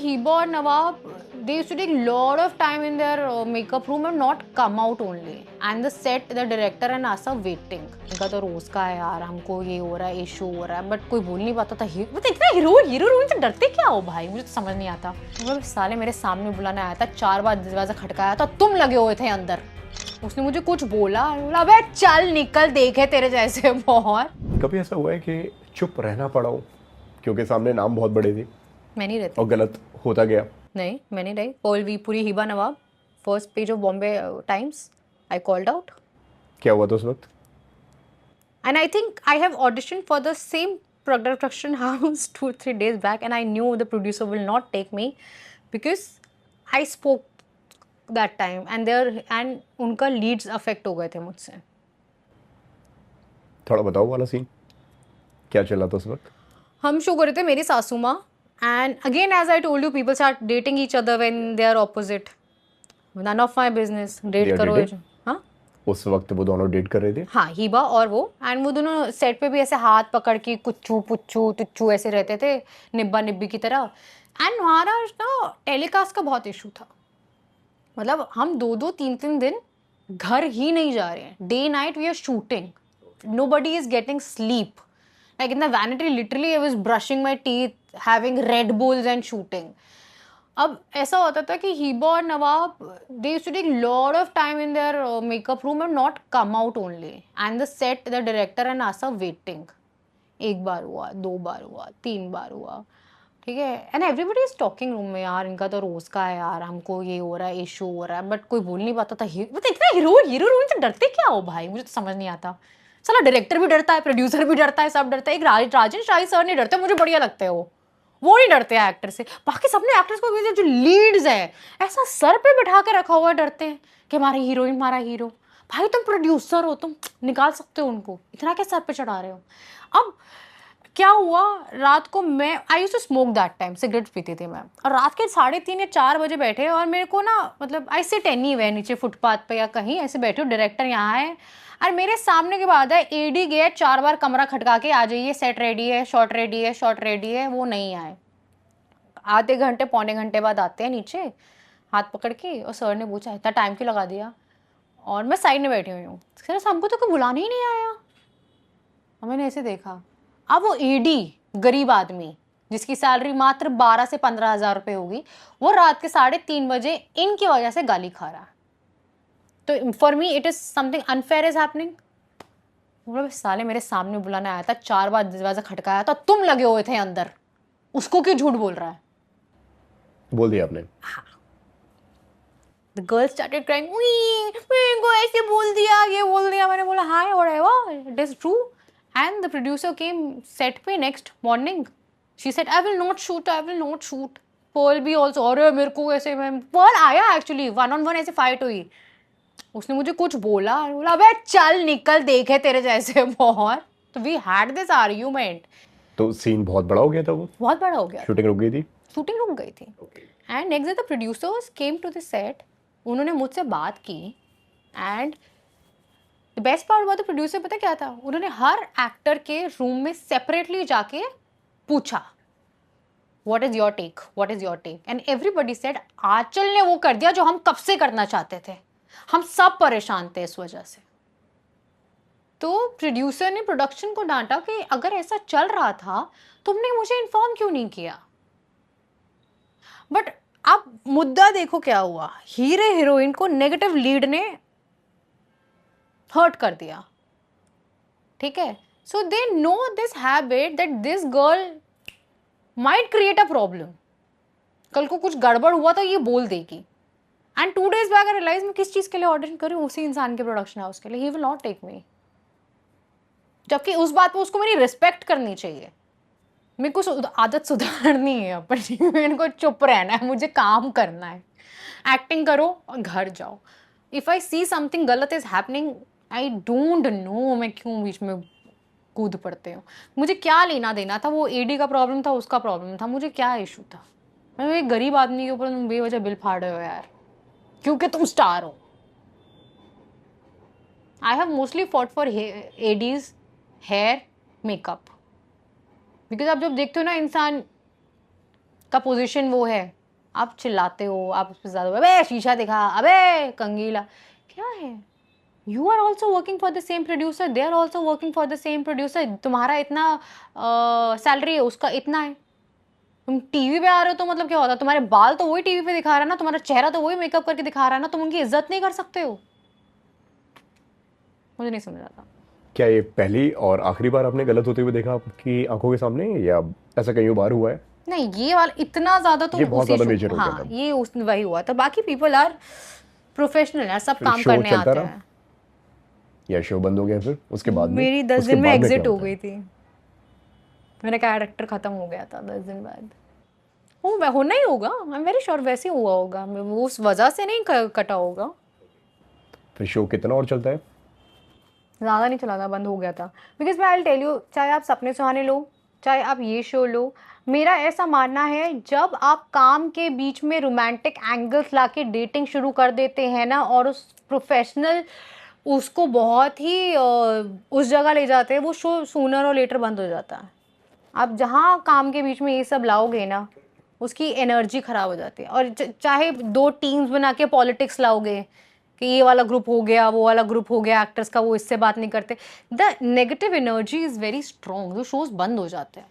Hiba or Nawab, they used to take lot of time in their makeup room and not come out only. And the set, the director and us are waiting. इनका तो रोज का है यार, हमको ये हो रहा है, इशू हो रहा है, बट कोई बोल नहीं पाता था। मतलब इतना हीरो से डरते क्या हो भाई, मुझे तो समझ नहीं आता। मतलब साले मेरे सामने बुलाने आया था, 4 बार दरवाजा खटकाया था, तुम लगे हुए थे अंदर। उसने मुझे कुछ बोला, अबे चल निकल, देखे तेरे जैसे बहुत। कभी ऐसा हुआ है कि चुप रहना पड़ा हो क्योंकि सामने नाम बहुत बड़े थे मैं नहीं रहती और गलत होता गया? नहीं, मैं नहीं रही। Pearl V Puri, Hiba Nawab, first page of Bombay Times, I called out. क्या हुआ था उस वक्त? And I think I have auditioned for the same production house 2-3 days back, and I knew the producer will not take me because I spoke that time, and उनका leads affect हो गए थे मुझसे। थोड़ा बताओ वाला सीन, क्या चला था उस वक्त? हम शो कर रहे थे मेरी सासू माँ, and again as I told you, people start dating each other when they are opposite. None of my business. They Date are करो। dating? हाँ, उस वक्त वो दोनों डेट कर रहे थे? हाँ, हिबा और वो, एंड वो दोनों सेट पे भी ऐसे हाथ पकड़ के कुच्चू पुच्चू तुच्चू ऐसे रहते थे, निब्बा निब्बी की तरह। एंड हमारा ना टेलीकास्ट का बहुत इशू था। मतलब हम 2-3 दिन घर ही नहीं जा रहे हैं, day night we are shooting, nobody is getting sleep. Like in the vanity literally I was brushing my teeth, having Red Bulls and shooting. अब ऐसा होता था कि हिबा और Nawab, they used to take lot of time in their makeup room and not come out only, and the set, the director and us are waiting. 1 बार हुआ, 2 बार हुआ, 3 बार हुआ, ठीक है। And everybody is talking room में, यार इनका तो रोज का है यार, हमको ये हो रहा है, इशू हो रहा है, बट कोई बोल नहीं पाता था। मतलब इतना हीरो से डरते क्या हो भाई, मुझे तो समझ नहीं आता। साला डायरेक्टर भी डरता है, प्रोड्यूसर भी डरता है, सब डरता है। एक राजेश राय सर नहीं डरते, मुझे बढ़िया लगते हैं वो नहीं डरते हैं एक्टर से। बाकी सबने एक्टर्स को जो लीड्स है ऐसा सर पे बिठा के रखा हुआ है, डरते हैं कि हमारा हीरोइन, हमारा हीरो। भाई तुम प्रोड्यूसर हो, तुम निकाल सकते हो उनको, इतना क्या सर पे चढ़ा रहे हो। अब क्या हुआ, रात को मैं I used to smoke that time, cigarette पीती थी मैं, और रात के 3:30 या 4 बजे बैठे, और मेरे को ना, मतलब आई सिट एनीवेयर, नीचे फुटपाथ पे या कहीं ऐसे बैठी हूँ, डायरेक्टर यहाँ है और मेरे सामने के बाद है, एडी गया 4 बार कमरा खटका के, आ जाइए सेट रेडी है, शॉट रेडी है, शॉट रेडी है, वो नहीं आए। आधे घंटे पौने घंटे बाद आते हैं नीचे हाथ पकड़ के, और सर ने पूछा इतना टाइम क्यों लगा दिया, और मैं साइड में बैठी हुई हूँ। सर हमको तो कोई बुलाने ही नहीं आया। और मैंने ऐसे देखा, अब वो एडी गरीब आदमी जिसकी सैलरी मात्र 12 से 15 हज़ार रुपये होगी, वो रात के 3:30 बजे इनकी वजह से गाली खा रहा है। तो for me it is something unfair is happening. बोला साले मेरे सामने बुलाने आया था, 4 बार दरवाजा खटकाया था, तुम लगे हुए थे अंदर, उसको क्यों झूठ बोल रहा है। बोल दिया आपने? हाँ। The girl started crying, मेरे को ऐसे बोल दिया, ये बोल दिया। मैंने बोला हाँ whatever, it is true. And the producer came set पे next morning. She said, I will not shoot, I will not shoot. Pearl भी also, अरे मेरे को ऐसे, मैं Pearl आया actually, 1-on-1 ऐसे फाइट हुई। उसने मुझे कुछ बोला अबे चल निकल, देखे तेरे जैसे बहुत। तो we had this argument. तो सीन बहुत बड़ा हो गया था वो? बहुत बड़ा हो गया। शूटिंग रुक गई थी? शूटिंग रुक गई थी। And next day the producers came to the set, उन्होंने मुझसे बात की, एंड द बेस्ट पार्ट हुआ, द प्रोड्यूसर पता क्या था, उन्होंने हर एक्टर के रूम में सेपरेटली जाके पूछा what is your take, what is your take, and everybody said Aanchal ने वो कर दिया जो हम कब से करना चाहते थे, हम सब परेशान थे इस वजह से। तो प्रोड्यूसर ने प्रोडक्शन को डांटा कि अगर ऐसा चल रहा था तुमने मुझे इन्फॉर्म क्यों नहीं किया। बट अब मुद्दा देखो क्या हुआ, हीरो हीरोइन को नेगेटिव लीड ने हर्ट कर दिया, ठीक है। So they know this habit that this girl might create a problem, कल को कुछ गड़बड़ हुआ तो ये बोल देगी। And 2 days back I realise मैं किस चीज के लिए ऑडिशन कर रही हूँ, उसी इंसान के प्रोडक्शन हाउस के लिए, he will not take me. जबकि उस बात पे उसको मेरी रिस्पेक्ट करनी चाहिए। मेरे को आदत सुधारनी है अपनी, मेरे को चुप रहना है, मुझे काम करना है, एक्टिंग करो और घर जाओ। इफ आई सी समथिंग गलत is happening, I don't know मैं क्यों बीच में कूद पड़ते हो। मुझे क्या लेना देना था, वो एडी का प्रॉब्लम था, उसका प्रॉब्लम था, मुझे क्या इशू था। मैं एक गरीब आदमी के ऊपर तुम बेवजह बिल फाड़ रहे हो यार, क्योंकि तुम स्टार हो। I have mostly fought for ADs hair makeup, because आप जब देखते हो ना इंसान का पोजीशन वो है, आप चिल्लाते हो, आप उस पर ज़्यादा अबे शीशा दिखा, अबे कंगीला, क्या है? You are also working for the same producer, they are also working for the same producer. तुम्हारा इतना सैलरी है, उसका इतना है। तुम टीवी पे आ रहे हो तो मतलब क्या होता है, तुम्हारे बाल तो वही टीवी पे दिखा रहा है ना, तुम्हारा चेहरा तो वही मेकअप करके दिखा रहा है ना, तुम उनकी इज्जत नहीं कर सकते हो। मुझे नहीं समझ आता। क्या ये पहली और आखिरी बार आपने गलत होते हुए देखा आपकी आंखों के सामने, या ऐसा कई बार हुआ है? नहीं, ये वाला इतना ज्यादा तो ये बहुत उसी ज्यादा शो, मेजर हो गया हाँ था। ये उस वही हुआ था। बाकी पीपल आर प्रोफेशनल यार, सब फिर काम शो करने चलता आते रहा हैं। या शो बंद हो गया फिर उसके बाद में? मेरी 10 उसके दिन में बाद में क्या एग्जिट हो होता गई है? थी, मेरा कैरेक्टर खत्म हो गया था 10 दिन बाद। हो होना ही होगा, आई एम वेरी श्योर वैसे ही हुआ होगा, वो उस वजह से नहीं कटा होगा। फिर शो कितना और चलता है? ज़्यादा नहीं चला था, बंद हो गया था। बिकॉज मैं आई टेल यू, चाहे आप सपने सुहाने लो, चाहे आप ये शो लो, मेरा ऐसा मानना है जब आप काम के बीच में रोमांटिक एंगल्स लाके डेटिंग शुरू कर देते हैं ना, और उस प्रोफेशनल उसको बहुत ही उस जगह ले जाते हैं, वो शो सूनर और लेटर बंद हो जाता है। आप जहाँ काम के बीच में ये सब लाओगे ना, उसकी एनर्जी खराब हो जाती है। और चाहे दो टीम्स बना के पॉलिटिक्स लाओगे कि ये वाला ग्रुप हो गया, वो वाला ग्रुप हो गया, एक्टर्स का वो इससे बात नहीं करते, the negative energy is very strong, जो शोज बंद हो जाते हैं।